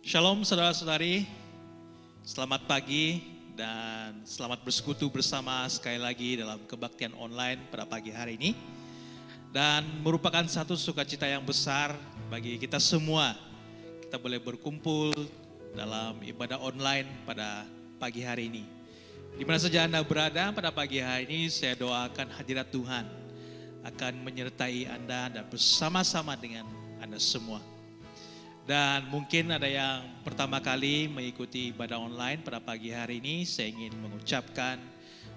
Shalom saudara-saudari, selamat pagi dan selamat bersekutu bersama sekali lagi dalam kebaktian online pada pagi hari ini. Dan merupakan satu sukacita yang besar bagi kita semua. Kita boleh berkumpul dalam ibadah online pada pagi hari ini. Di mana saja Anda berada pada pagi hari ini, saya doakan hadirat Tuhan akan menyertai Anda dan bersama-sama dengan Anda semua. Dan mungkin ada yang pertama kali mengikuti ibadah online pada pagi hari ini, saya ingin mengucapkan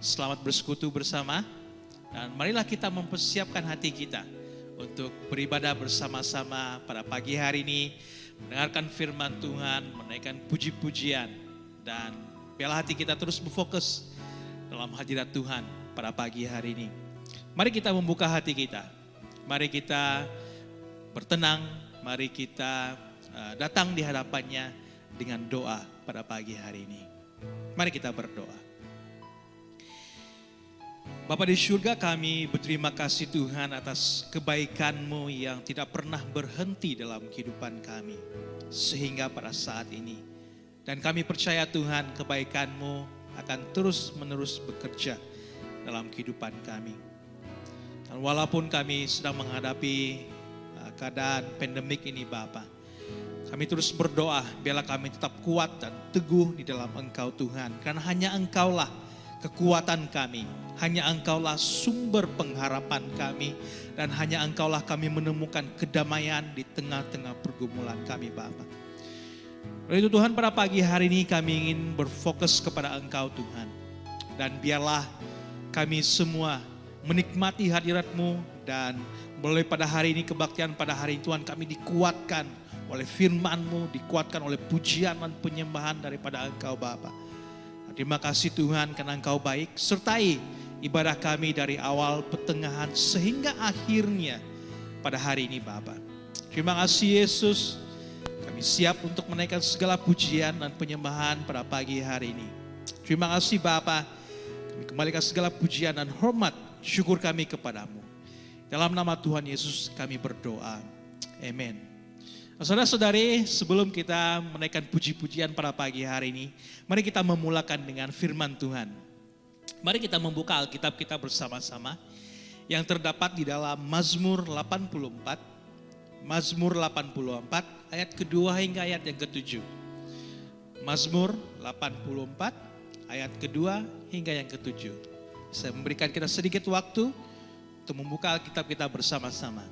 selamat bersekutu bersama. Dan marilah kita mempersiapkan hati kita untuk beribadah bersama-sama pada pagi hari ini, mendengarkan firman Tuhan, menaikkan puji-pujian, dan biarlah hati kita terus berfokus dalam hadirat Tuhan pada pagi hari ini. Mari kita membuka hati kita, mari kita bertenang, mari kita datang di hadapannya dengan doa pada pagi hari ini. Mari kita berdoa. Bapa di surga, kami berterima kasih Tuhan atas kebaikan-Mu yang tidak pernah berhenti dalam kehidupan kami sehingga pada saat ini. Dan kami percaya Tuhan, kebaikan-Mu akan terus menerus bekerja dalam kehidupan kami. Dan walaupun kami sedang menghadapi keadaan pandemik ini Bapa, kami terus berdoa, biarlah kami tetap kuat dan teguh di dalam Engkau Tuhan. Karena hanya Engkaulah kekuatan kami, hanya Engkaulah sumber pengharapan kami, dan hanya Engkaulah kami menemukan kedamaian di tengah-tengah pergumulan kami Bapa. Oleh itu Tuhan, pada pagi hari ini kami ingin berfokus kepada Engkau Tuhan. Dan biarlah kami semua menikmati hadirat-Mu, dan mulai pada hari ini kebaktian pada hari ini Tuhan, kami dikuatkan oleh firman-Mu, dikuatkan oleh pujian dan penyembahan daripada Engkau Bapa. Terima kasih Tuhan karena Engkau baik, sertai ibadah kami dari awal, pertengahan, sehingga akhirnya pada hari ini Bapa. Terima kasih Yesus, kami siap untuk menaikkan segala pujian dan penyembahan pada pagi hari ini. Terima kasih Bapa, kami kembalikan segala pujian dan hormat, syukur kami kepadamu. Dalam nama Tuhan Yesus kami berdoa, amin. Saudara-saudari, sebelum kita menaikkan puji-pujian pada pagi hari ini, mari kita memulakan dengan firman Tuhan. Mari kita membuka Alkitab kita bersama-sama yang terdapat di dalam Mazmur 84. Mazmur 84 ayat kedua hingga ayat yang ketujuh. Mazmur 84 ayat kedua hingga yang ketujuh. Saya memberikan kita sedikit waktu untuk membuka Alkitab kita bersama-sama.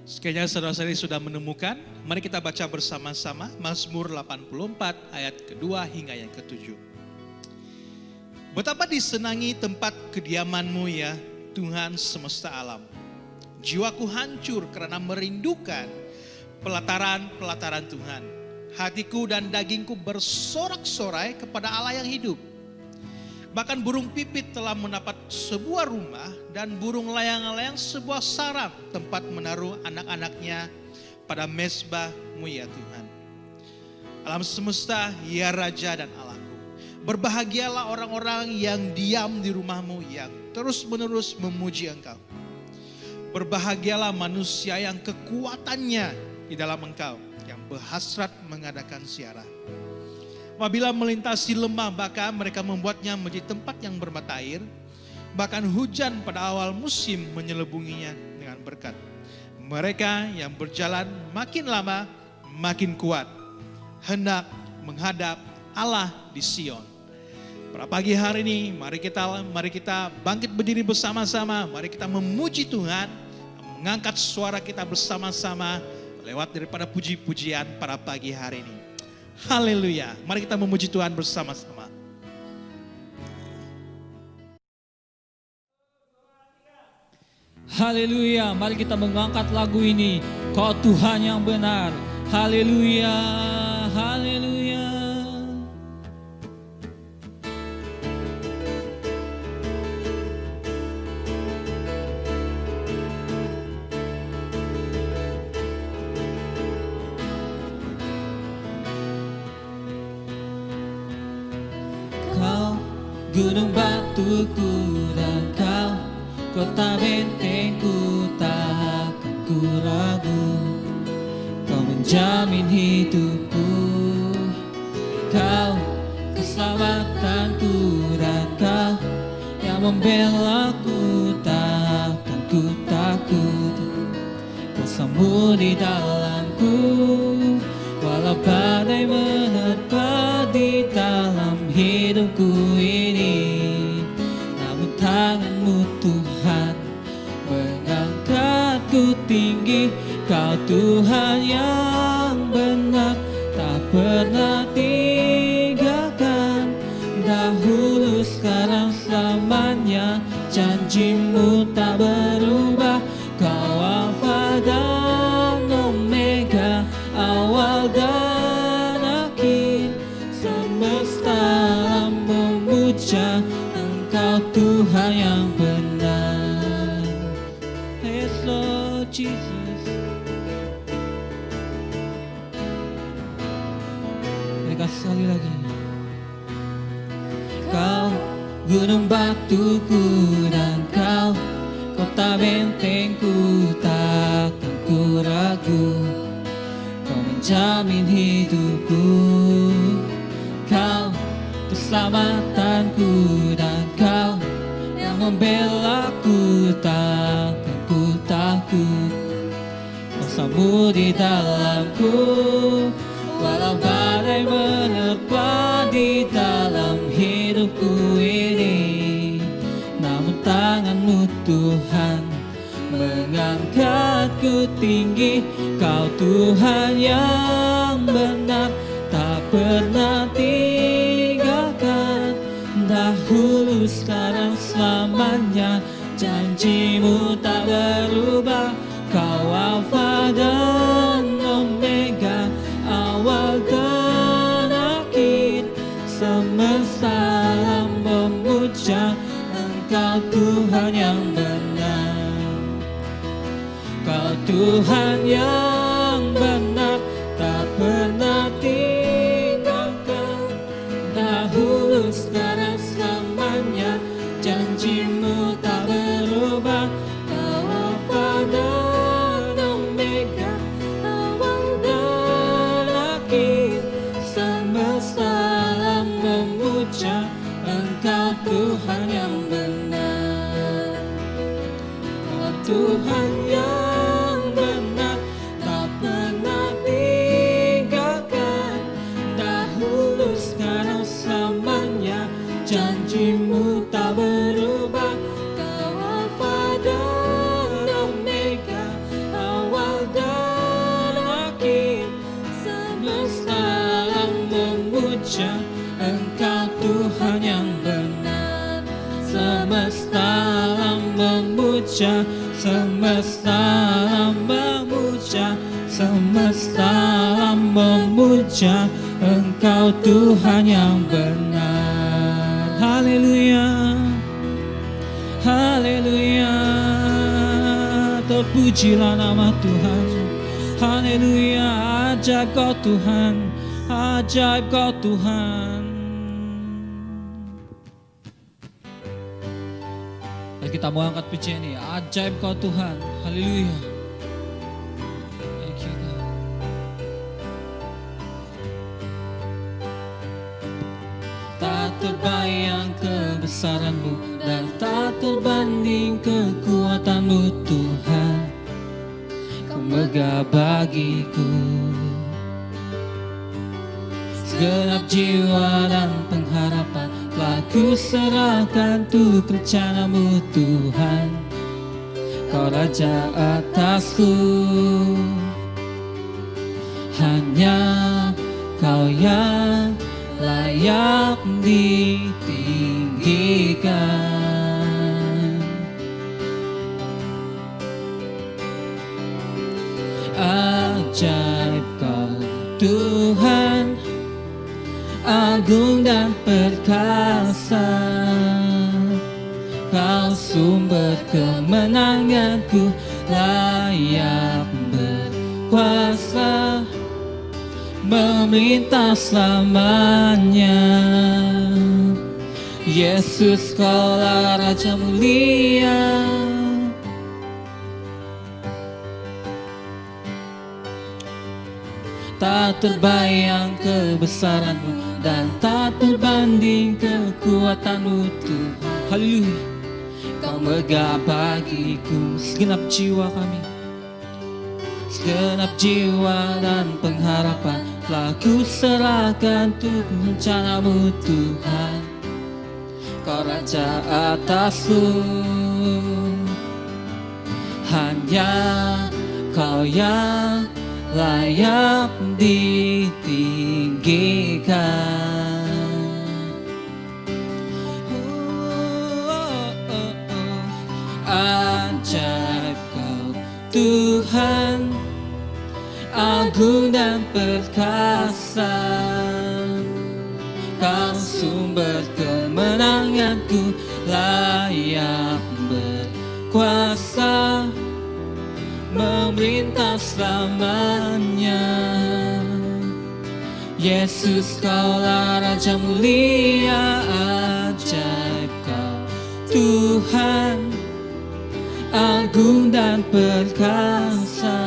Sekiranya saudara-saudari sudah menemukan, mari kita baca bersama-sama Mazmur 84 ayat kedua hingga yang ketujuh. Betapa disenangi tempat kediaman-Mu ya Tuhan semesta alam. Jiwaku hancur karena merindukan pelataran-pelataran Tuhan. Hatiku dan dagingku bersorak-sorai kepada Allah yang hidup. Bahkan burung pipit telah mendapat sebuah rumah dan burung layang-layang sebuah sarang tempat menaruh anak-anaknya pada mezbah-Mu ya Tuhan. Alam semesta ya Raja dan Allahku. Berbahagialah orang-orang yang diam di rumah-Mu yang terus-menerus memuji Engkau. Berbahagialah manusia yang kekuatannya di dalam Engkau, yang berhasrat mengadakan ziarah. Apabila melintasi lembah, maka mereka membuatnya menjadi tempat yang bermata air. Bahkan hujan pada awal musim menyelubunginya dengan berkat. Mereka yang berjalan makin lama makin kuat, hendak menghadap Allah di Sion. Pada pagi hari ini mari kita bangkit berdiri bersama-sama. Mari kita memuji Tuhan, mengangkat suara kita bersama-sama lewat daripada puji-pujian pada pagi hari ini. Haleluya. Mari kita memuji Tuhan bersama-sama. Haleluya. Mari kita mengangkat lagu ini. Kau Tuhan yang benar. Haleluya. Haleluya. Gunung batuku dan Kau, kota bentengku tak akan ku ragu, Kau menjamin hidupku. Kau keselamatanku dan Kau yang membelaku, takkan ku takut. Kuasamu di dalamku, walau badai menerpa di dalam hidupku ini. Namun tangan-Mu Tuhan mengangkatku tinggi. Kau Tuhan yang benar, tak pernah tinggalkan. Dahulu, sekarang, selamanya, janji-Mu tak berubah. Kau Alfa dan Omega, awal dan akhir. Semesta alam memuja Engkau Tuhan yang benar. Yes Lord Jesus. Mereka sekali lagi. Kau gunung batuku dan Kau kota bentengku, takkan ku ragu. Kau menjamin hidupku. Kau keselamatanku dan Kau yang membelaku, takkan ku takut. Kuasa-Mu di dalamku, walau badai menerpa di dalam hidupku ini. Namun tangan-Mu Tuhan mengangkatku tinggi. Kau Tuhan yang benar, tak pernah tinggalkan. Dahulu, sekarang, selamanya, janji-Mu tak berubah. Kau Alfa dan Omega, awal dan akhir. Semesta alam memuja Engkau Tuhan yang benar. Kau Tuhan yang benar, tak pernah tinggalkan. Dahulu, sekarang, selamanya, janji-Mu tak berubah. Kau Alfa dan Omega, awal dan akhir. Semesta alam memuja Engkau Tuhan yang benar. Kau Tuhan yang benar, tak pernah tinggalkan. Dahulu, sekarang, selamanya, janji-Mu tak berubah. Kau Alfa dan Omega, awal dan akhir. Semesta alam memuja Engkau Tuhan yang benar. Semesta alam memuja, semesta alam memuja, semesta alam memuja Engkau Tuhan yang benar. Haleluya, haleluya, terpujilah nama Tuhan. Haleluya, ajaib Kau Tuhan, ajaib Kau Tuhan. Mari kita mau angkat pujian ini, ajaib Kau Tuhan. Haleluya. Thank you God. Tak terbayang kebesaran-Mu dan tak terbanding kekuatan-Mu Tuhan. Kau megah bagiku. Segenap jiwa dan pengharapan telah ku serahkan untuk rencana-Mu Tuhan. Kau Raja atasku, hanya Kau yang layak ditinggikan. Ajaib Kau Tuhan, agung dan perkasa. Kau sumber kemenanganku, layak berkuasa, memerintah selamanya. Yesus, Kaulah Raja mulia. tak terbayang kebesaran-Mu dan tak terbanding kekuatan-Mu Tuhan. Haleluya. Kau megah bagiku segenap jiwa kami, segenap jiwa dan pengharapan telah ku serahkan untuk rencana-Mu Tuhan. Kau Raja atasku, hanya Kau yang layak ditinggikan. Ajaib Kau Tuhan, agung dan perkasa. Kau sumber kemenanganku, layak berkuasa, memerintah selamanya. Yesus Kaulah Raja mulia, ajaib Kau Tuhan, agung dan perkasa.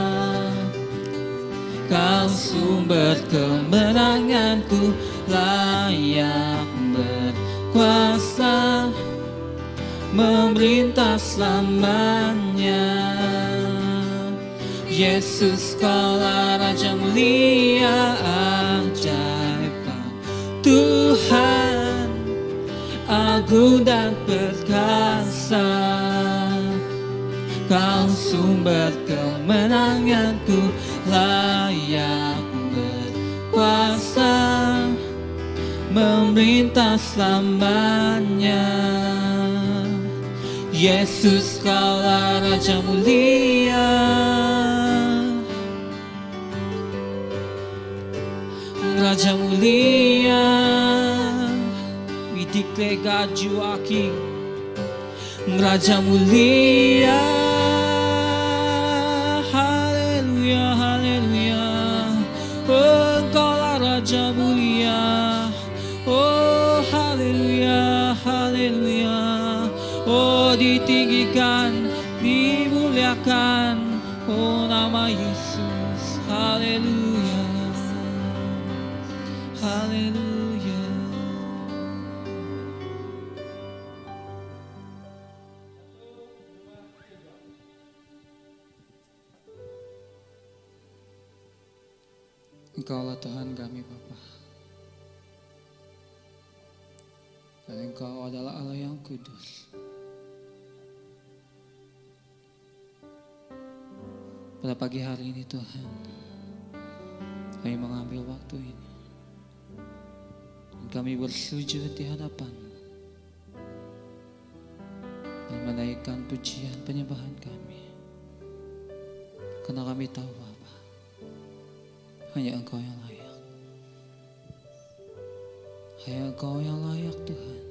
Kau sumber kemenanganku, layak berkuasa, memerintah selamanya. Yesus Kaulah Raja mulia, ajaib Kau Tuhan, agung dan perkasa. Kau sumber kemenanganku, layak berkuasa, memerintah selamanya. Yesus Kaulah Raja mulia, Raja mulia. We declare God you are King. Raja mulia, haleluya, haleluya. Oh Engkaulah Raja mulia, oh haleluya, haleluya. Oh ditinggikan, dimuliakan, oh nama Yesus, haleluya, haleluya. Engkaulah Tuhan kami Bapa, dan Engkau adalah Allah yang kudus. Pada pagi hari ini Tuhan, kami mengambil waktu ini dan kami bersujud di hadapan-Mu dan menaikkan pujian penyembahan kami, karena kami tahu Bapa, hanya Engkau yang layak. Hanya Engkau yang layak Tuhan.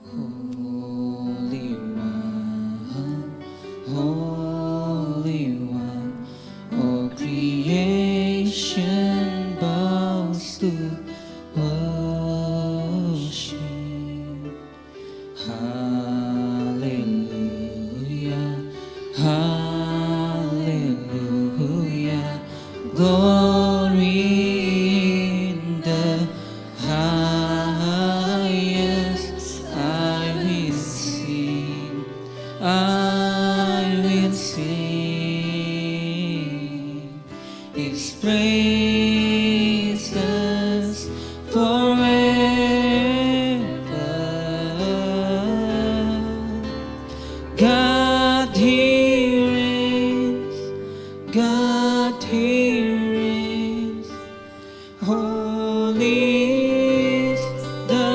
Holy One, Holy One, all creation bows to worship. Hallelujah, hallelujah, glory in the highest. I will sing, I will sing His praises forever. God He reigns, God He reigns. Holy is the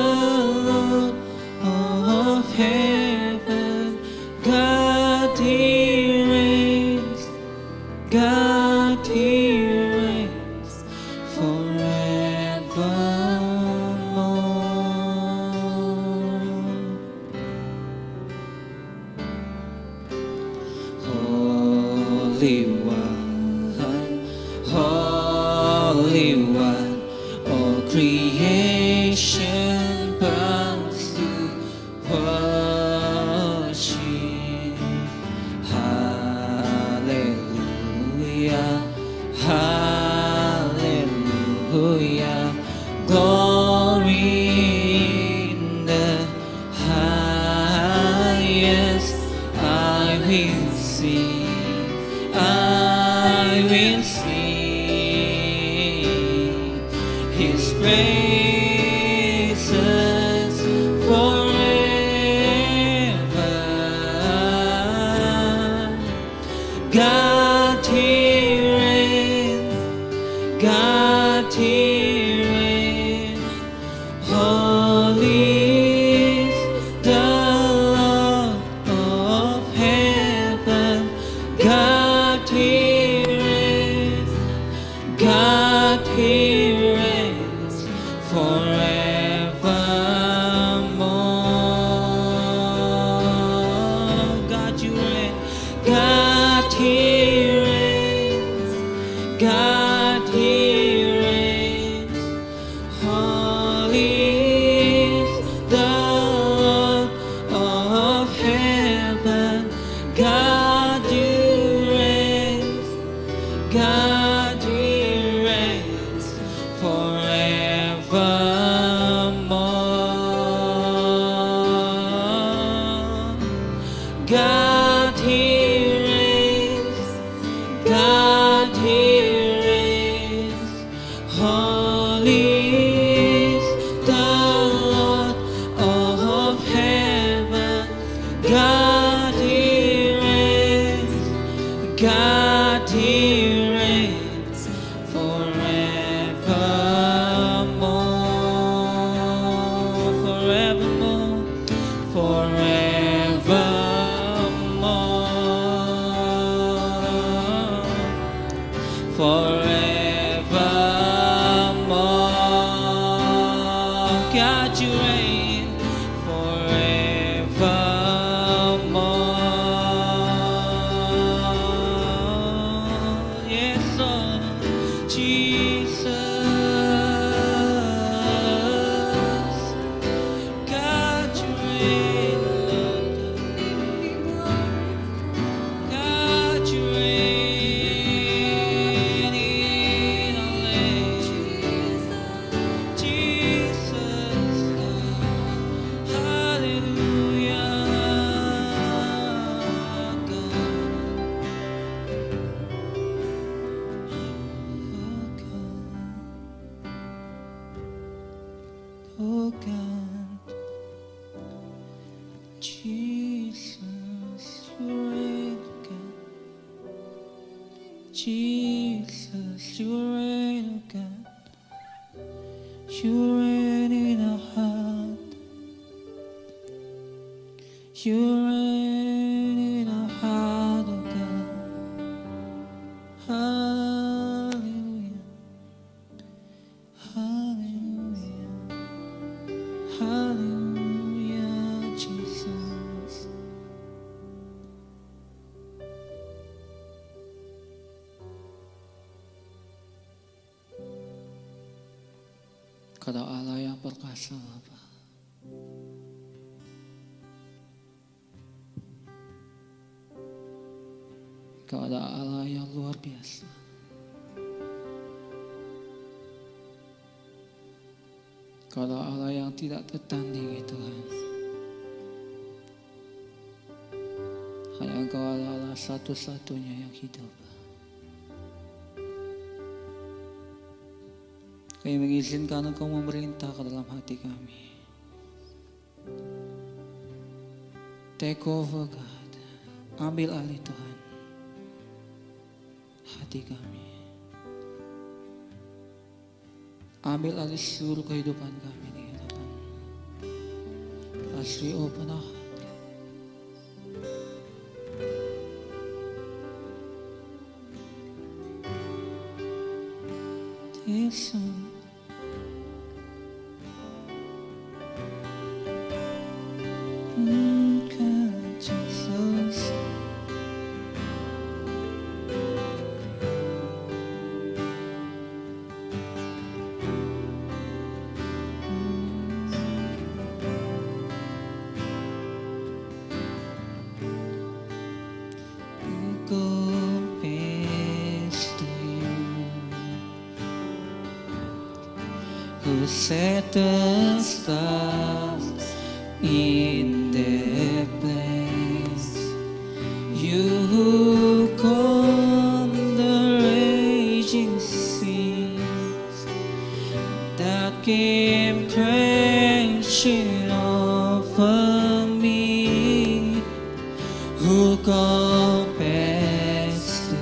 Lord of heaven. God He reigns, God He reigns forevermore. Holy One, Holy One, Creation bows to worship. Hallelujah, hallelujah. Glory in the highest. I will sing, I will sing His praises forever. God He reigns, God He reigns. Holy is the Lord of heaven. God He reigns, God He reigns forevermore. God you reign, God He reigns, God He reigns. Holy is the Lord of heaven. God you reigns, God He reigns forevermore. God He reigns, God He reigns. Holy is the Lord of heaven. God He reigns, God He reigns forevermore, forevermore, forevermore, forevermore. God you reign forevermore. Yes, Lord Jesus. God you reign, Lord. God you reign in our land. Jesus, hallelujah, God. Oh God, Jesus, you reign, God. Jesus, you reign, God. You reign in our heart. You reign in our heart, oh God. Hallelujah, hallelujah, hallelujah, Jesus. Kau Allah yang perkasa, Bapa. Kau ada Allah yang luar biasa. Kau ada Allah yang tidak tertandingi, Tuhan. Hanya Engkau adalah satu-satunya yang hidup. Kami mengizinkan Engkau memerintah ke dalam hati kami. Take over, God. Ambil alih, Tuhan, hati kami. Ambil alih seluruh kehidupan kami di hadapan. As we open our heart. This song. God, Jesus. who set the stars in their place. You who calm the raging seas that came crashing over me, who compares to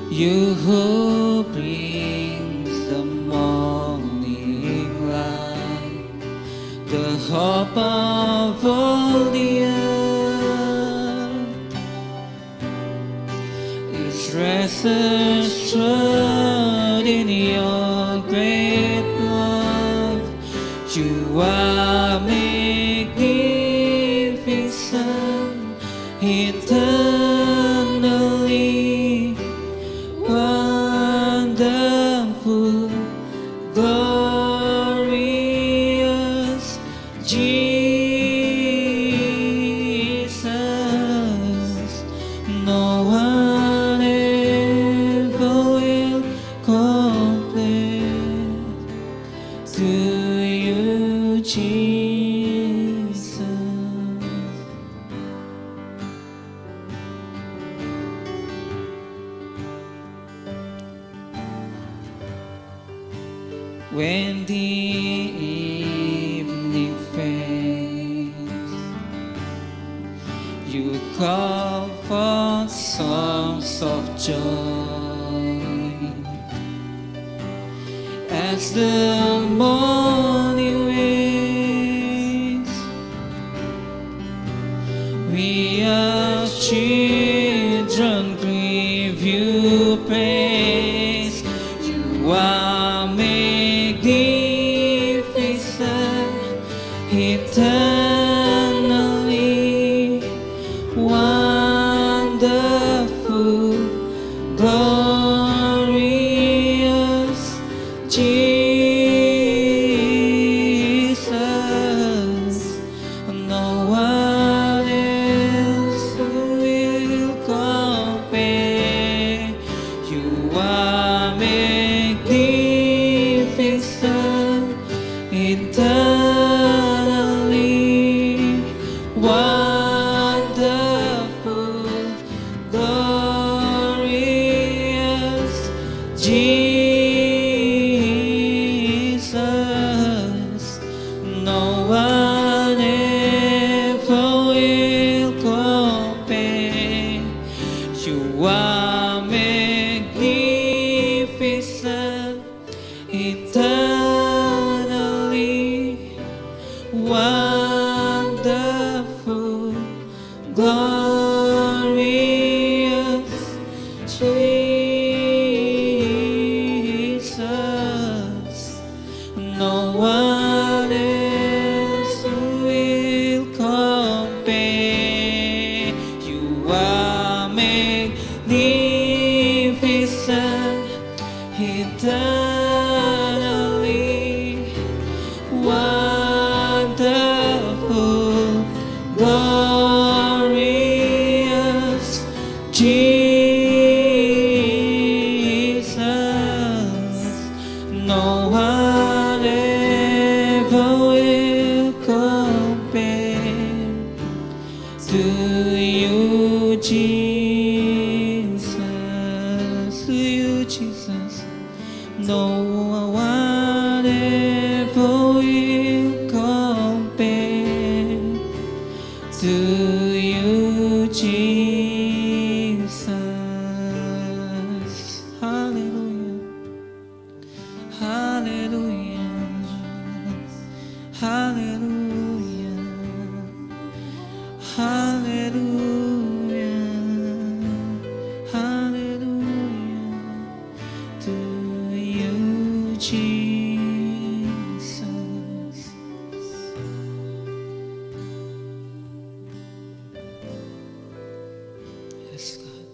you who brings the morning light, the hope of all the earth, is rest assured in your great love. You are magnificent, eternally wonderful, glorious Jesus. No one ever will compare to you, Jesus. When the evening fades, you call for songs of joy. As the morning wakes, we are children, give you praise. You are magnificent, eternally wonderful, glorious Jesus. No one else will compare. You are magnificent, eternally wonderful, glorious Jesus. No one ever will compare. You are magnificent, eternally wonderful, glorious Jesus. No one else will compare. You are magnificent, eternally wonderful, glorious Jesus. No one ever will compare to you, Jesus. To you, Jesus. No one ever will compare to you, Jesus. Hallelujah. Hallelujah. Hallelujah. Hallelujah. Hallelujah. To you, Jesus. Yes, God.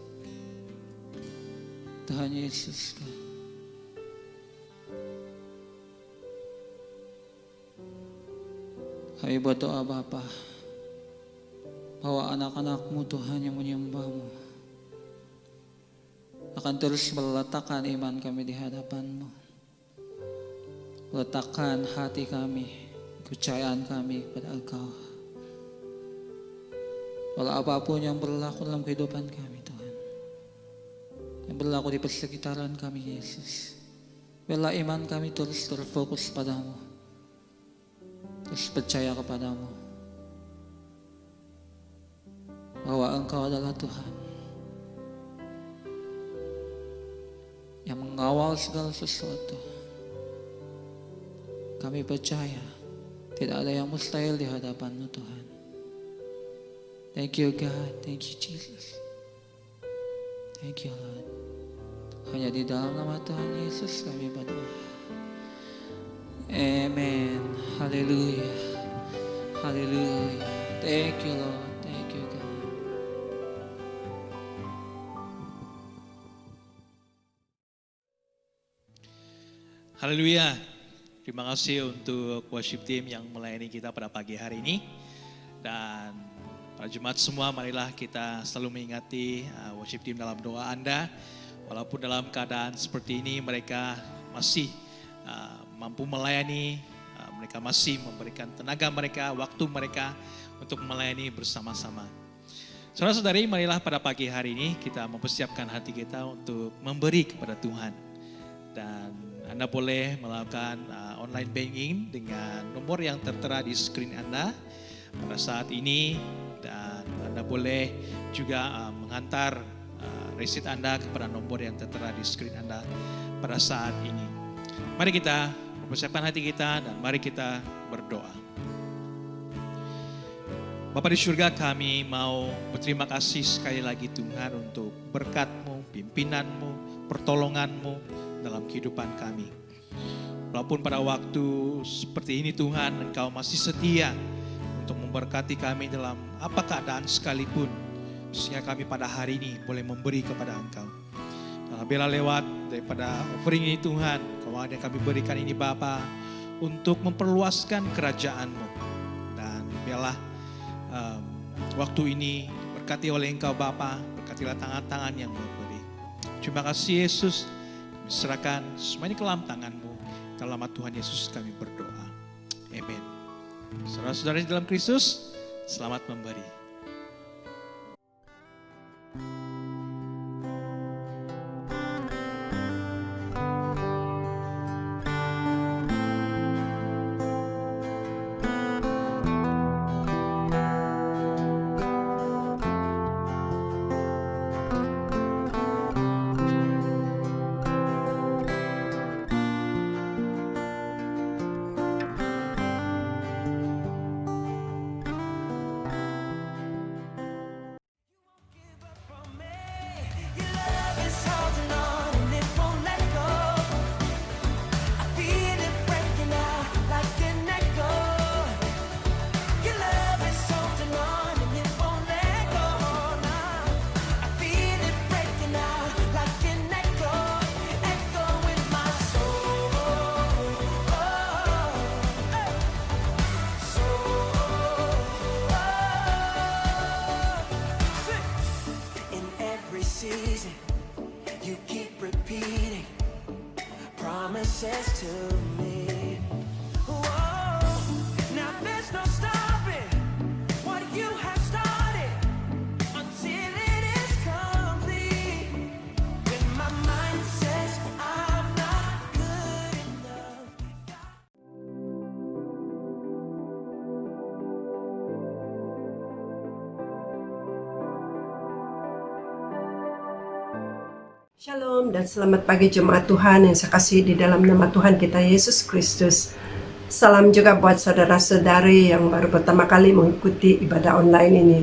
Tuhan Yesus, God. Kami berdoa Bapa, bahwa anak-anak-Mu Tuhan yang menyembah-Mu akan terus meletakkan iman kami di hadapan-Mu. Letakkan hati kami, kepercayaan kami kepada Engkau. Walau apapun yang berlaku dalam kehidupan kami Tuhan, yang berlaku di persekitaran kami Yesus, biarlah iman kami terus terfokus padamu, terus percaya kepadamu, bahwa Engkau adalah Tuhan yang mengawal segala sesuatu. Kami percaya tidak ada yang mustahil di hadapan-Mu Tuhan. Thank you God, thank you Jesus. Thank you Lord. Hanya di dalam nama Tuhan Yesus kami berdoa. Amen. Haleluya. Haleluya. Thank you Lord. Thank you God. Haleluya. Terima kasih untuk worship team yang melayani kita pada pagi hari ini. Dan para jemaat semua, marilah kita selalu mengingati worship team dalam doa Anda. Walaupun dalam keadaan seperti ini mereka masih mampu melayani, mereka masih memberikan tenaga mereka, waktu mereka untuk melayani bersama-sama. Saudara-saudari, marilah pada pagi hari ini kita mempersiapkan hati kita untuk memberi kepada Tuhan. Dan Anda boleh melakukan online banking dengan nomor yang tertera di screen Anda pada saat ini. Dan Anda boleh juga menghantar resit Anda kepada nomor yang tertera di screen Anda pada saat ini. Mari kita mempersiapkan hati kita dan mari kita berdoa. Bapa di surga, kami mau berterima kasih sekali lagi Tuhan untuk berkat-Mu, pimpinan-Mu, pertolongan-Mu dalam kehidupan kami. Walaupun pada waktu seperti ini Tuhan, Engkau masih setia untuk memberkati kami dalam apa keadaan sekalipun, sehingga kami pada hari ini boleh memberi kepada Engkau. Biarlah lewat daripada offering ini Tuhan, keuangan yang kami berikan ini Bapa, untuk memperluaskan kerajaan-Mu. Dan biarlah waktu ini berkati oleh Engkau Bapa, berkatilah tangan-tangan yang memberi. Terima kasih Yesus, kami serahkan semua ini ke dalam tangan-Mu. Dalam nama Tuhan Yesus kami berdoa. Amin. Saudara-saudara di dalam Kristus, selamat memberi. Shalom dan selamat pagi jemaat Tuhan yang saya kasih di dalam nama Tuhan kita Yesus Kristus. Salam juga buat saudara-saudari yang baru pertama kali mengikuti ibadah online ini.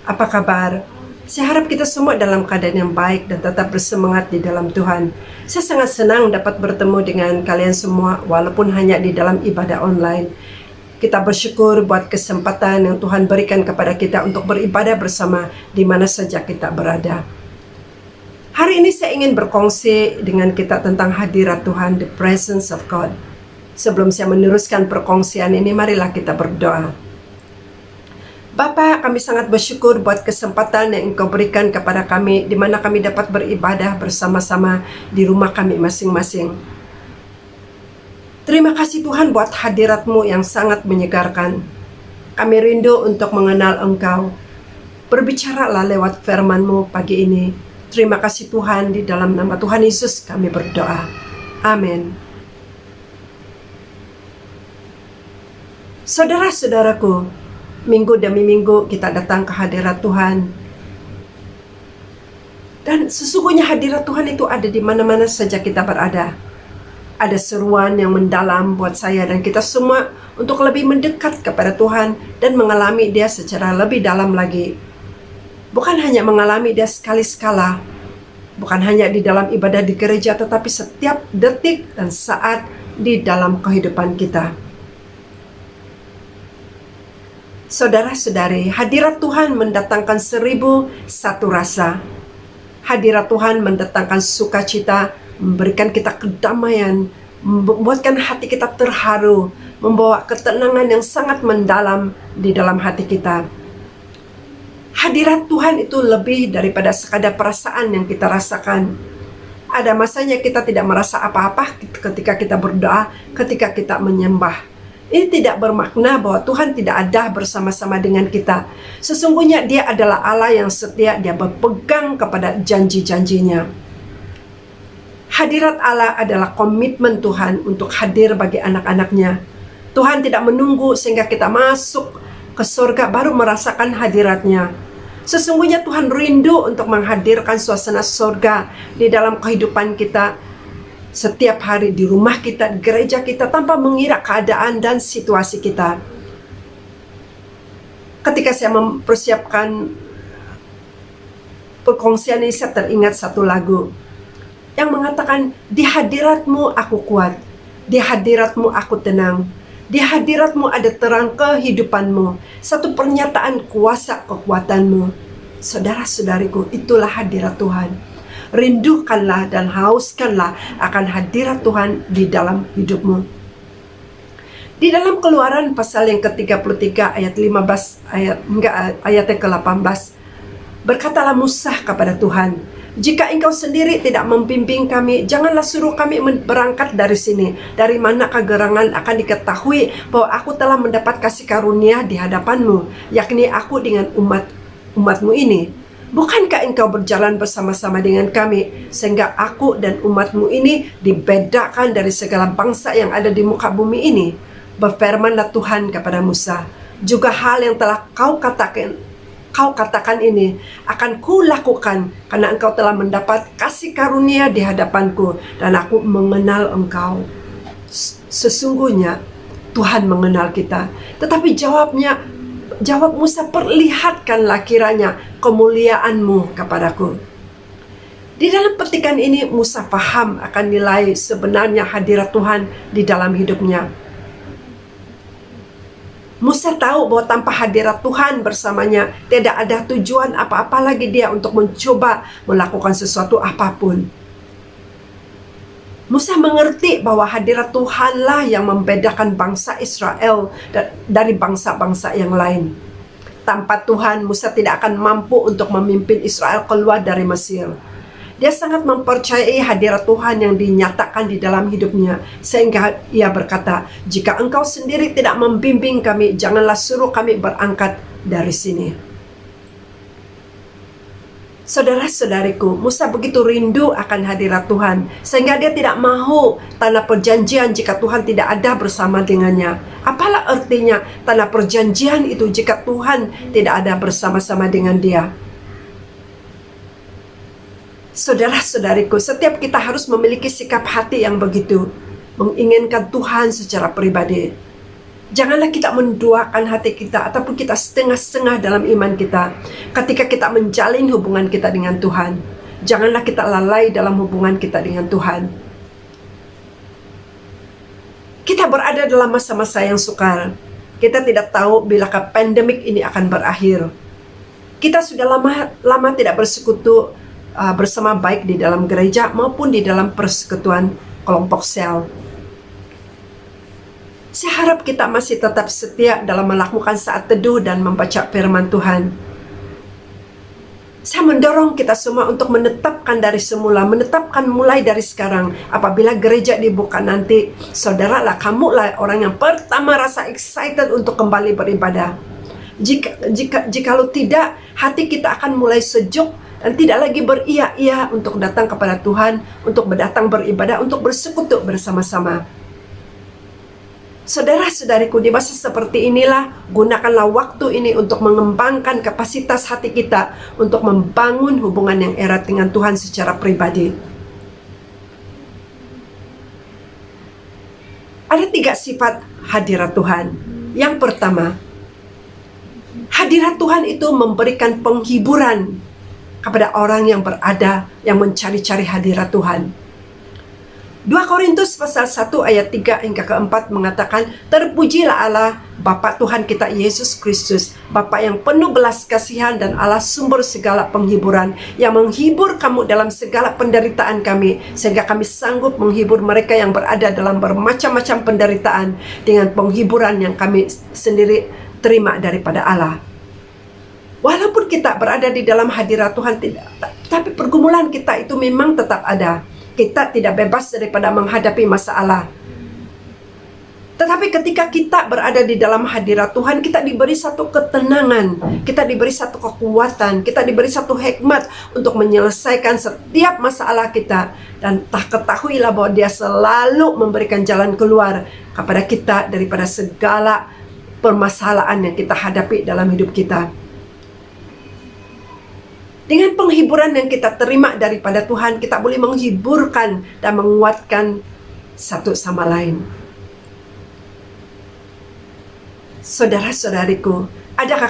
Apa kabar? Saya harap kita semua dalam keadaan yang baik dan tetap bersemangat di dalam Tuhan. Saya sangat senang dapat bertemu dengan kalian semua walaupun hanya di dalam ibadah online. Kita bersyukur buat kesempatan yang Tuhan berikan kepada kita untuk beribadah bersama di mana saja kita berada. Hari ini saya ingin berkongsi dengan kita tentang hadirat Tuhan, the presence of God. Sebelum saya meneruskan perkongsian ini, marilah kita berdoa. Bapa, kami sangat bersyukur buat kesempatan yang Engkau berikan kepada kami, di mana kami dapat beribadah bersama-sama di rumah kami masing-masing. Terima kasih Tuhan buat hadirat-Mu yang sangat menyegarkan. Kami rindu untuk mengenal Engkau. Berbicaralah lewat firman-Mu pagi ini. Terima kasih Tuhan, di dalam nama Tuhan Yesus kami berdoa. Amin. Saudara-saudaraku, minggu demi minggu kita datang ke hadirat Tuhan. Dan sesungguhnya hadirat Tuhan itu ada di mana-mana saja kita berada. Ada seruan yang mendalam buat saya dan kita semua untuk lebih mendekat kepada Tuhan dan mengalami Dia secara lebih dalam lagi. Bukan hanya mengalami Dia sekali-sekala, bukan hanya di dalam ibadah di gereja, tetapi setiap detik dan saat di dalam kehidupan kita. Saudara-saudari, hadirat Tuhan mendatangkan 1001 rasa. Hadirat Tuhan mendatangkan sukacita, memberikan kita kedamaian, membuatkan hati kita terharu, membawa ketenangan yang sangat mendalam di dalam hati kita. Hadirat Tuhan itu lebih daripada sekadar perasaan yang kita rasakan. Ada masanya kita tidak merasa apa-apa ketika kita berdoa, ketika kita menyembah. Ini tidak bermakna bahwa Tuhan tidak ada bersama-sama dengan kita. Sesungguhnya Dia adalah Allah yang setia, Dia berpegang kepada janji-janjinya. Hadirat Allah adalah komitmen Tuhan untuk hadir bagi anak-anaknya. Tuhan tidak menunggu sehingga kita masuk ke surga baru merasakan hadiratnya. Sesungguhnya Tuhan rindu untuk menghadirkan suasana surga di dalam kehidupan kita setiap hari, di rumah kita, di gereja kita, tanpa mengira keadaan dan situasi kita. Ketika saya mempersiapkan perkongsian ini, saya teringat satu lagu yang mengatakan, di hadirat-Mu aku kuat, di hadirat-Mu aku tenang, di hadirat-Mu ada terang kehidupan-Mu, satu pernyataan kuasa kekuatan-Mu. Saudara-saudariku, itulah hadirat Tuhan. Rindukanlah dan hauskanlah akan hadirat Tuhan di dalam hidupmu. Di dalam Keluaran pasal yang ke-33 ayat 15 ayat yang ke-18, berkatalah Musa kepada Tuhan, jika Engkau sendiri tidak membimbing kami, janganlah suruh kami berangkat dari sini. Dari mana kegerangan akan diketahui bahwa aku telah mendapat kasih karunia di hadapan-Mu, yakni aku dengan umat-Mu ini. Bukankah Engkau berjalan bersama-sama dengan kami, sehingga aku dan umat-Mu ini dibedakan dari segala bangsa yang ada di muka bumi ini? Berfirmanlah Tuhan kepada Musa, juga hal yang telah kau katakan ini akan kulakukan, karena engkau telah mendapat kasih karunia di hadapanku, dan aku mengenal engkau. Sesungguhnya Tuhan mengenal kita. Tetapi jawab Musa, perlihatkanlah kiranya kemuliaan-Mu kepadaku. Di dalam petikan ini Musa paham akan nilai sebenarnya hadirat Tuhan di dalam hidupnya. Musa tahu bahwa tanpa hadirat Tuhan bersamanya, tidak ada tujuan apa-apa lagi dia untuk mencoba melakukan sesuatu apapun. Musa mengerti bahwa hadirat Tuhanlah yang membedakan bangsa Israel dari bangsa-bangsa yang lain. Tanpa Tuhan, Musa tidak akan mampu untuk memimpin Israel keluar dari Mesir. Dia sangat mempercayai hadirat Tuhan yang dinyatakan di dalam hidupnya, sehingga ia berkata, jika Engkau sendiri tidak membimbing kami, janganlah suruh kami berangkat dari sini. Saudara-saudariku, Musa begitu rindu akan hadirat Tuhan, sehingga dia tidak mahu tanah perjanjian jika Tuhan tidak ada bersama dengannya. Apalah artinya tanah perjanjian itu jika Tuhan tidak ada bersama-sama dengan dia? Saudara-saudariku, setiap kita harus memiliki sikap hati yang begitu, menginginkan Tuhan secara pribadi. Janganlah kita menduakan hati kita ataupun kita setengah-setengah dalam iman kita ketika kita menjalin hubungan kita dengan Tuhan. Janganlah kita lalai dalam hubungan kita dengan Tuhan. Kita berada dalam masa-masa yang sukar. Kita tidak tahu bilakah pandemik ini akan berakhir. Kita sudah lama tidak bersekutu bersama, baik di dalam gereja maupun di dalam persekutuan kelompok sel. Saya harap kita masih tetap setia dalam melakukan saat teduh dan membaca firman Tuhan. Saya mendorong kita semua untuk menetapkan dari semula, menetapkan mulai dari sekarang. Apabila gereja dibuka nanti, saudaralah, kamulah orang yang pertama rasa excited untuk kembali beribadah. Jikalau tidak, hati kita akan mulai sejuk dan tidak lagi beria-ia untuk datang kepada Tuhan, untuk datang beribadah, untuk bersekutu bersama-sama. Saudara-saudariku, di masa seperti inilah, gunakanlah waktu ini untuk mengembangkan kapasitas hati kita untuk membangun hubungan yang erat dengan Tuhan secara pribadi. Ada 3 sifat hadirat Tuhan. Yang pertama, hadirat Tuhan itu memberikan penghiburan kepada orang yang berada, yang mencari-cari hadirat Tuhan. 2 Korintus pasal 1 ayat 3 hingga ke-4 mengatakan, terpujilah Allah, Bapa Tuhan kita Yesus Kristus, Bapa yang penuh belas kasihan dan Allah sumber segala penghiburan, yang menghibur kamu dalam segala penderitaan kami, sehingga kami sanggup menghibur mereka yang berada dalam bermacam-macam penderitaan dengan penghiburan yang kami sendiri terima daripada Allah. Walaupun kita berada di dalam hadirat Tuhan, tapi pergumulan kita itu memang tetap ada. Kita tidak bebas daripada menghadapi masalah. Tetapi ketika kita berada di dalam hadirat Tuhan, kita diberi satu ketenangan, kita diberi satu kekuatan, kita diberi satu hikmat untuk menyelesaikan setiap masalah kita. Dan ketahuilah bahwa Dia selalu memberikan jalan keluar kepada kita daripada segala permasalahan yang kita hadapi dalam hidup kita. Dengan penghiburan yang kita terima daripada Tuhan, kita boleh menghiburkan dan menguatkan satu sama lain. Saudara-saudariku, adakah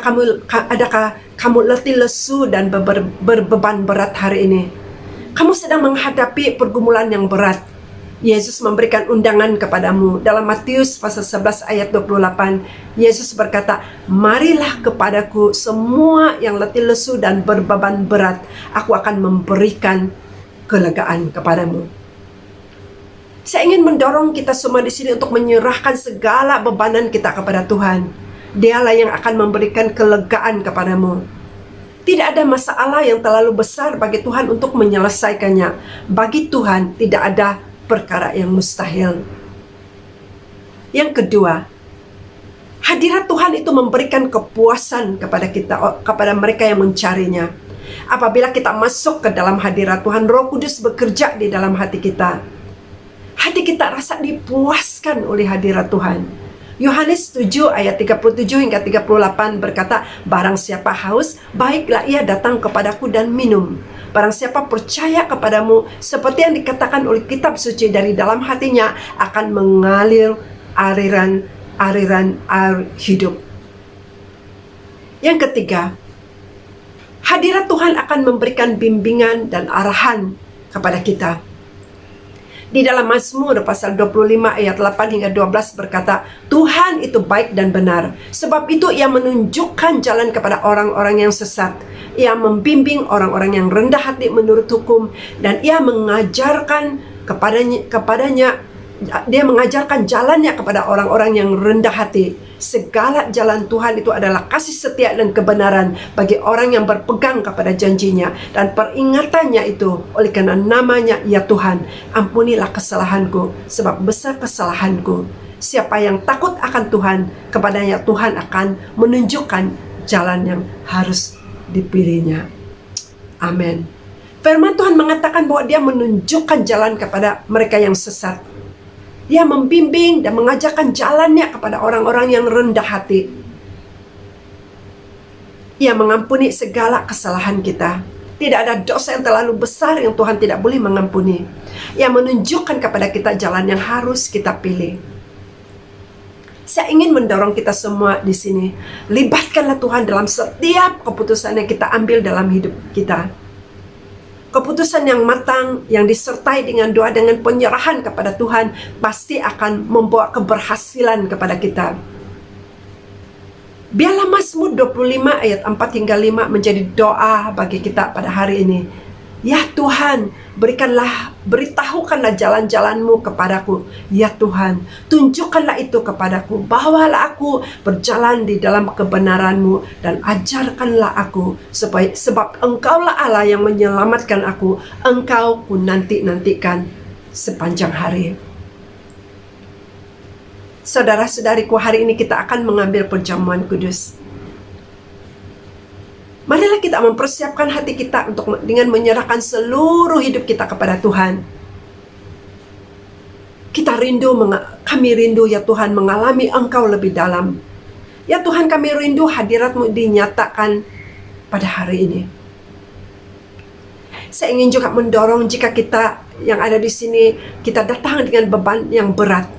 kamu letih lesu dan berbeban berat hari ini? Kamu sedang menghadapi pergumulan yang berat. Yesus memberikan undangan kepadamu. Dalam Matius pasal 11 ayat 28, Yesus berkata, marilah kepadaku semua yang letih lesu dan berbeban berat, aku akan memberikan kelegaan kepadamu. Saya ingin mendorong kita semua di sini untuk menyerahkan segala bebanan kita kepada Tuhan. Dialah yang akan memberikan kelegaan kepadamu. Tidak ada masalah yang terlalu besar bagi Tuhan untuk menyelesaikannya. Bagi Tuhan tidak ada perkara yang mustahil. Yang kedua, hadirat Tuhan itu memberikan kepuasan kepada kita, kepada mereka yang mencarinya. Apabila kita masuk ke dalam hadirat Tuhan, Roh Kudus bekerja di dalam hati kita. Hati kita rasa dipuaskan oleh hadirat Tuhan. Yohanes 7 ayat 37 hingga 38 berkata, barang siapa haus, baiklah ia datang kepadaku dan minum. Barang siapa percaya kepadamu, seperti yang dikatakan oleh kitab suci, dari dalam hatinya akan mengalir aliran air hidup. Yang ketiga, hadirat Tuhan akan memberikan bimbingan dan arahan kepada kita. Di dalam Mazmur pasal 25 ayat 8 hingga 12 berkata, Tuhan itu baik dan benar, sebab itu Ia menunjukkan jalan kepada orang-orang yang sesat. Ia membimbing orang-orang yang rendah hati menurut hukum, dan Ia mengajarkan kepadanya Dia mengajarkan jalannya kepada orang-orang yang rendah hati. Segala jalan Tuhan itu adalah kasih setia dan kebenaran bagi orang yang berpegang kepada janjinya. Dan peringatannya itu, oleh karena namanya, ya Tuhan, ampunilah kesalahanku, sebab besar kesalahanku. Siapa yang takut akan Tuhan, kepadanya Tuhan akan menunjukkan jalan yang harus dipilihnya. Amin. Firman Tuhan mengatakan bahwa Dia menunjukkan jalan kepada mereka yang sesat. Dia membimbing dan mengajarkan jalannya kepada orang-orang yang rendah hati. Ia mengampuni segala kesalahan kita. Tidak ada dosa yang terlalu besar yang Tuhan tidak boleh mengampuni. Ia menunjukkan kepada kita jalan yang harus kita pilih. Saya ingin mendorong kita semua di sini. Libatkanlah Tuhan dalam setiap keputusan yang kita ambil dalam hidup kita. Keputusan yang matang, yang disertai dengan doa, dengan penyerahan kepada Tuhan, pasti akan membawa keberhasilan kepada kita. Biarlah Mazmur 25 ayat 4 hingga 5 menjadi doa bagi kita pada hari ini. Ya Tuhan, beritahukanlah jalan-jalan-Mu kepadaku. Ya Tuhan, tunjukkanlah itu kepadaku. Bawalah aku berjalan di dalam kebenaran-Mu dan ajarkanlah aku sebab Engkaulah Allah yang menyelamatkan aku. Engkau ku nantikan sepanjang hari. Saudara-saudariku, hari ini kita akan mengambil perjamuan kudus. Marilah kita mempersiapkan hati kita dengan menyerahkan seluruh hidup kita kepada Tuhan. Kami rindu ya Tuhan mengalami Engkau lebih dalam. Ya Tuhan, kami rindu hadirat-Mu dinyatakan pada hari ini. Saya ingin juga mendorong jika kita yang ada di sini, kita datang dengan beban yang berat.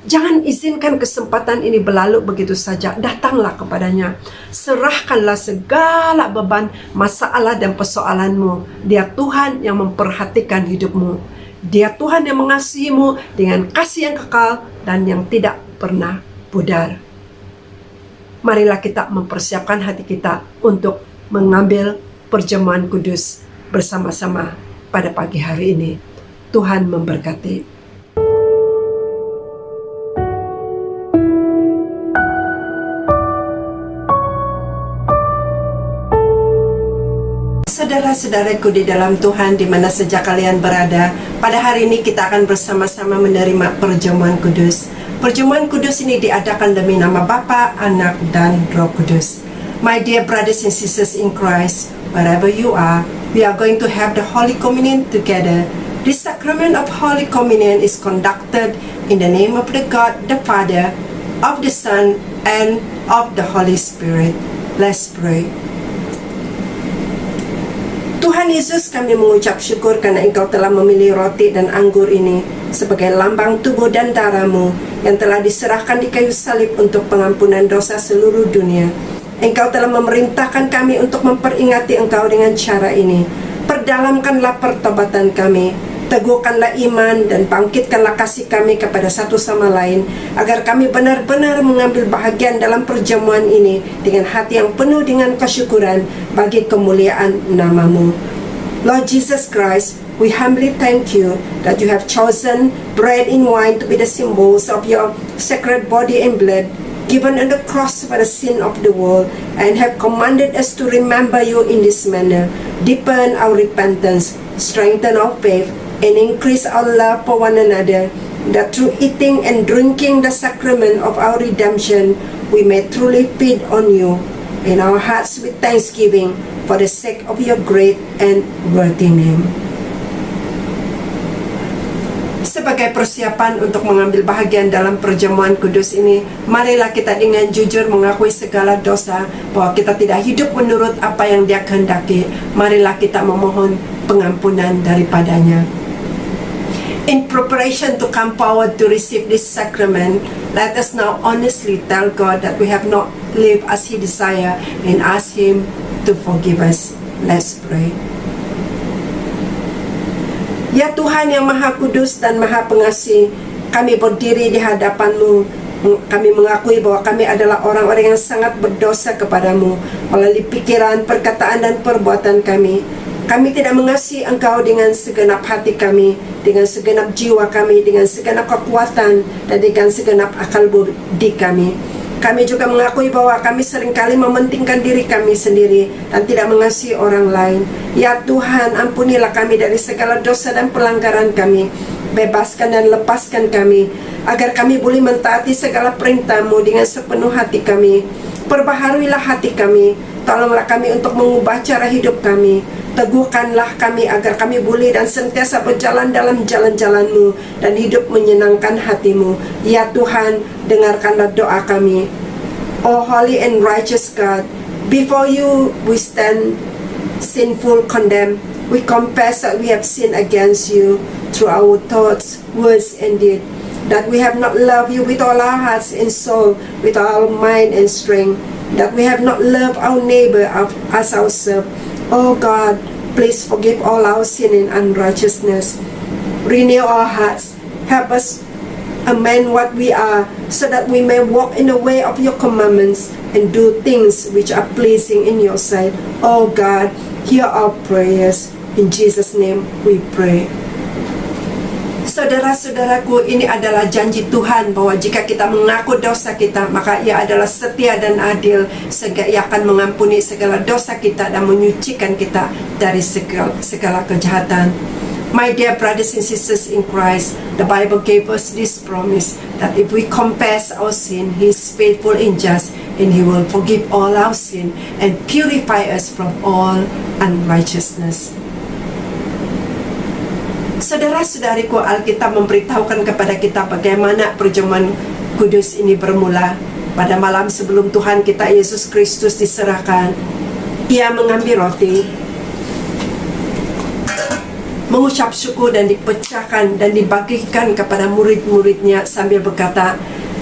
Jangan izinkan kesempatan ini berlalu begitu saja. Datanglah kepadanya. Serahkanlah segala beban, masalah dan persoalanmu. Dia Tuhan yang memperhatikan hidupmu. Dia Tuhan yang mengasihimu dengan kasih yang kekal dan yang tidak pernah pudar. Marilah kita mempersiapkan hati kita untuk mengambil perjamuan kudus bersama-sama pada pagi hari ini. Tuhan memberkati. Saudara-saudaraku di dalam Tuhan, di mana saja kalian berada, pada hari ini kita akan bersama-sama menerima perjamuan kudus. Perjamuan kudus ini diadakan demi nama Bapa, Anak, dan Roh Kudus. My dear brothers and sisters in Christ, wherever you are, we are going to have the Holy Communion together. This sacrament of Holy Communion is conducted in the name of the God, the Father, of the Son, and of the Holy Spirit. Let's pray. Tuhan Yesus, kami mengucap syukur karena Engkau telah memilih roti dan anggur ini sebagai lambang tubuh dan darah-Mu yang telah diserahkan di kayu salib untuk pengampunan dosa seluruh dunia. Engkau telah memerintahkan kami untuk memperingati Engkau dengan cara ini. Perdalamkanlah pertobatan kami, teguhkanlah iman dan bangkitkanlah kasih kami kepada satu sama lain, agar kami benar-benar mengambil bahagian dalam perjamuan ini dengan hati yang penuh dengan kesyukuran bagi kemuliaan nama-Mu. Lord Jesus Christ, we humbly thank You that You have chosen bread and wine to be the symbols of Your sacred body and blood given on the cross for the sin of the world, and have commanded us to remember You in this manner. Deepen our repentance, strengthen our faith, and increase our love for one another, that through eating and drinking the sacrament of our redemption, we may truly feed on You in our hearts with thanksgiving for the sake of Your great and worthy name. Sebagai persiapan untuk mengambil bahagian dalam perjamuan kudus ini, marilah kita dengan jujur mengakui segala dosa, bahwa kita tidak hidup menurut apa yang Dia kehendaki. Marilah kita memohon pengampunan daripadanya. In preparation to come forward to receive this sacrament, let us now honestly tell God that we have not lived as He desires and ask Him to forgive us. Let's pray. Ya Tuhan yang Maha Kudus dan Maha Pengasih, kami berdiri di hadapan-Mu. Kami mengakui bahwa kami adalah orang-orang yang sangat berdosa kepadamu melalui pikiran, perkataan, dan perbuatan kami. Kami tidak mengasihi Engkau dengan segenap hati kami, dengan segenap jiwa kami, dengan segenap kekuatan, dan dengan segenap akal budi kami. Kami juga mengakui bahwa kami seringkali mementingkan diri kami sendiri dan tidak mengasihi orang lain. Ya Tuhan, ampunilah kami dari segala dosa dan pelanggaran kami. Bebaskan dan lepaskan kami, agar kami boleh mentaati segala perintah-Mu dengan sepenuh hati kami. Perbaharuilah hati kami, tolonglah kami untuk mengubah cara hidup kami. Teguhkanlah kami agar kami boleh dan sentiasa berjalan dalam jalan-jalan-Mu dan hidup menyenangkan hati-Mu. Ya Tuhan, dengarkanlah doa kami. O holy and righteous God, before You we stand sinful, condemned. We confess that we have sinned against You through our thoughts, words, and deed, that we have not loved You with all our hearts and soul, with all our mind and strength, that we have not loved our neighbor as ourselves. Oh God, please forgive all our sin and unrighteousness. Renew our hearts. Help us amend what we are, so that we may walk in the way of your commandments and do things which are pleasing in your sight. Oh God, hear our prayers. In Jesus' name we pray. Saudara-saudaraku, ini adalah janji Tuhan bahwa jika kita mengaku dosa kita, maka Ia adalah setia dan adil, sehingga Ia akan mengampuni segala dosa kita dan menyucikan kita dari segala kejahatan. My dear brothers and sisters in Christ, the Bible gave us this promise that if we confess our sin, He is faithful and just, and He will forgive all our sin and purify us from all unrighteousness. Saudara-saudariku, Alkitab memberitahukan kepada kita bagaimana perjamuan kudus ini bermula. Pada malam sebelum Tuhan kita Yesus Kristus diserahkan, Ia mengambil roti, mengucap syukur dan dipecahkan dan dibagikan kepada murid-muridnya sambil berkata,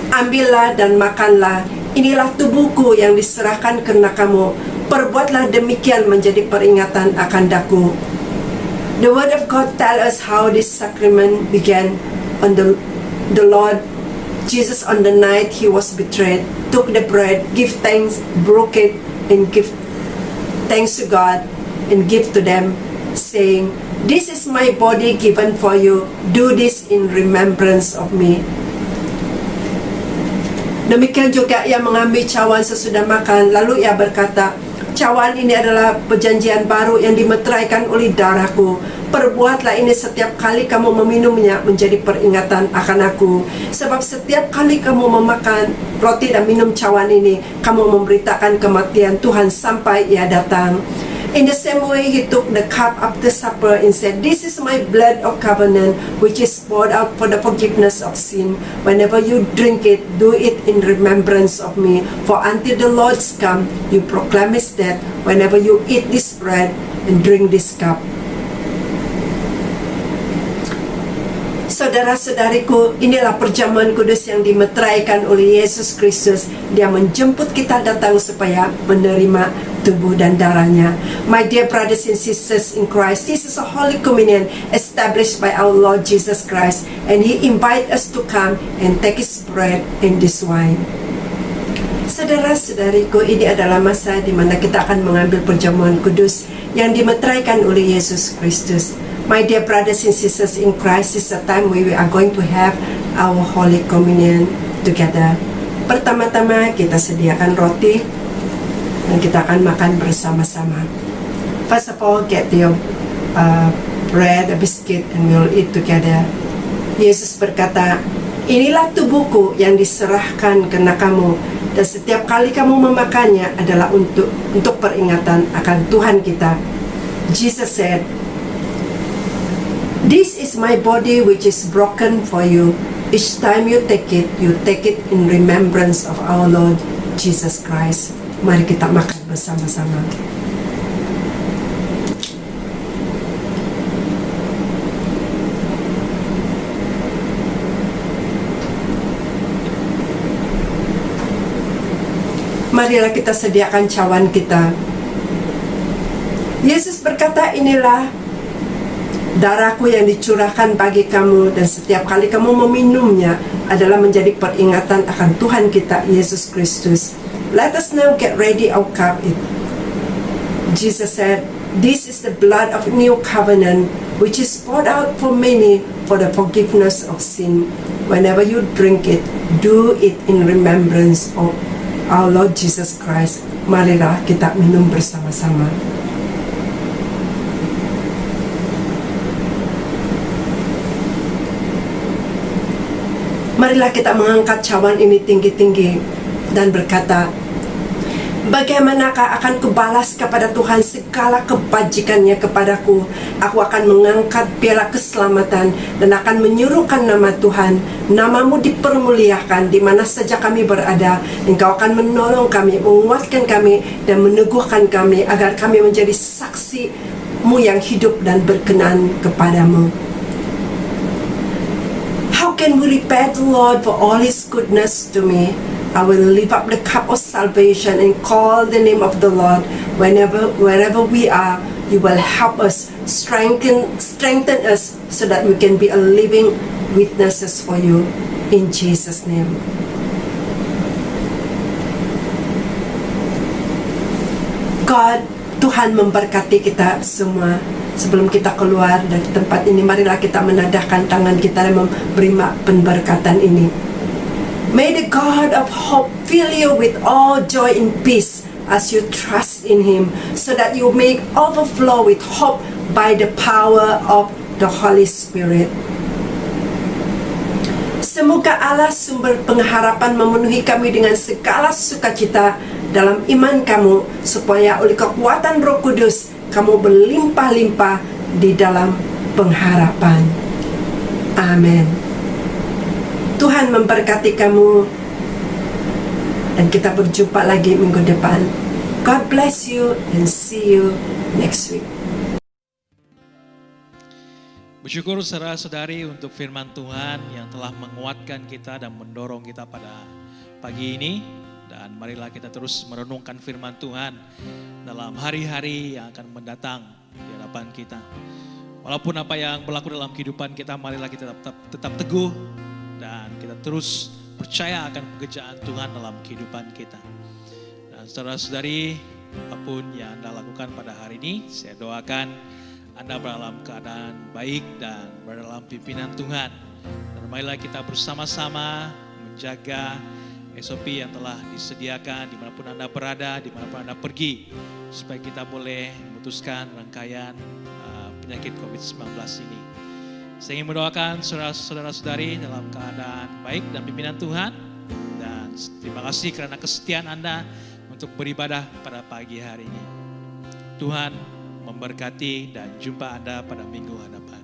"Ambillah dan makanlah, inilah tubuhku yang diserahkan karena kamu. Perbuatlah demikian menjadi peringatan akan daku." The Word of God tells us how this sacrament began. On the Lord Jesus, on the night He was betrayed, took the bread, give thanks, broke it, and give thanks to God, and give to them, saying, "This is my body given for you. Do this in remembrance of me." Demikian juga Ia mengambil cawan sesudah makan, lalu Ia berkata, "Cawan ini adalah perjanjian baru yang dimeteraikan oleh darahku. Perbuatlah ini setiap kali kamu meminumnya menjadi peringatan akan aku. Sebab setiap kali kamu memakan roti dan minum cawan ini, kamu memberitakan kematian Tuhan sampai Ia datang." In the same way, He took the cup after supper and said, "This is my blood of covenant, which is poured out for the forgiveness of sin. Whenever you drink it, do it in remembrance of me. For until the Lord's come, you proclaim His death whenever you eat this bread and drink this cup." Saudara-saudariku, inilah perjamuan kudus yang dimeteraikan oleh Yesus Kristus. Dia menjemput kita datang supaya menerima tubuh dan darahnya. My dear brothers and sisters in Christ, this is a Holy Communion established by our Lord Jesus Christ, and He invites us to come and take His bread and this wine. Saudara-saudariku, ini adalah masa di mana kita akan mengambil perjamuan kudus yang dimeteraikan oleh Yesus Kristus. My dear brothers and sisters in Christ, this is a time where we are going to have our Holy Communion together. Pertama-tama kita sediakan roti dan kita akan makan bersama-sama. First of all, get your bread, a biscuit, and we'll eat together. Yesus berkata, "Inilah tubuhku yang diserahkan karena kamu, dan setiap kali kamu memakannya adalah untuk peringatan akan Tuhan kita." Jesus said, "This is my body which is broken for you. Each time you take it in remembrance of our Lord Jesus Christ." Mari kita makan bersama-sama. Marilah kita sediakan cawan kita. Yesus berkata, "Inilah darahku yang dicurahkan bagi kamu, dan setiap kali kamu meminumnya adalah menjadi peringatan akan Tuhan kita Yesus Kristus." Let us now get ready our cup. Jesus said, "This is the blood of new covenant, which is poured out for many for the forgiveness of sin. Whenever you drink it, do it in remembrance of our Lord Jesus Christ." Marilah kita minum bersama-sama. Marilah kita mengangkat cawan ini tinggi-tinggi dan berkata, "Bagaimanakah akan kubalas kepada Tuhan segala kebajikannya kepadaku? Aku akan mengangkat piala keselamatan dan akan menyuruhkan nama Tuhan. Namamu dipermuliakan di mana saja kami berada. Engkau akan menolong kami, menguatkan kami, dan meneguhkan kami agar kami menjadi saksi-Mu yang hidup dan berkenan kepadamu." How can we repay the Lord for all His goodness to me? I will lift up the cup of salvation and call the name of the Lord. Wherever we are, you will help us, strengthen us so that we can be a living witnesses for you. In Jesus' name. God, Tuhan memberkati kita semua. Sebelum kita keluar dari tempat ini, marilah kita menadahkan tangan kita dan memberi pemberkatan ini. May the God of hope fill you with all joy and peace as you trust in Him, so that you may overflow with hope by the power of the Holy Spirit. Semoga Allah sumber pengharapan memenuhi kami dengan segala sukacita dalam iman kamu, supaya oleh kekuatan Roh Kudus kamu berlimpah-limpah di dalam pengharapan. Amin. Tuhan memberkati kamu, dan kita berjumpa lagi minggu depan. God bless you and see you next week. Bersyukur saudara-saudari untuk firman Tuhan yang telah menguatkan kita dan mendorong kita pada pagi ini. Dan marilah kita terus merenungkan firman Tuhan dalam hari-hari yang akan mendatang di hadapan kita. Walaupun apa yang berlaku dalam kehidupan kita, marilah kita tetap teguh dan kita terus percaya akan pekerjaan Tuhan dalam kehidupan kita. Dan saudara-saudari, apapun yang Anda lakukan pada hari ini, saya doakan Anda berada dalam keadaan baik dan berada dalam pimpinan Tuhan. Dan marilah kita bersama-sama menjaga SOP yang telah disediakan dimanapun Anda berada, dimanapun Anda pergi, supaya kita boleh memutuskan rangkaian penyakit COVID-19 ini. Saya ingin mendoakan saudara-saudari dalam keadaan baik dan pimpinan Tuhan. Dan terima kasih karena kesetiaan Anda untuk beribadah pada pagi hari ini. Tuhan memberkati dan jumpa Anda pada minggu hadapan.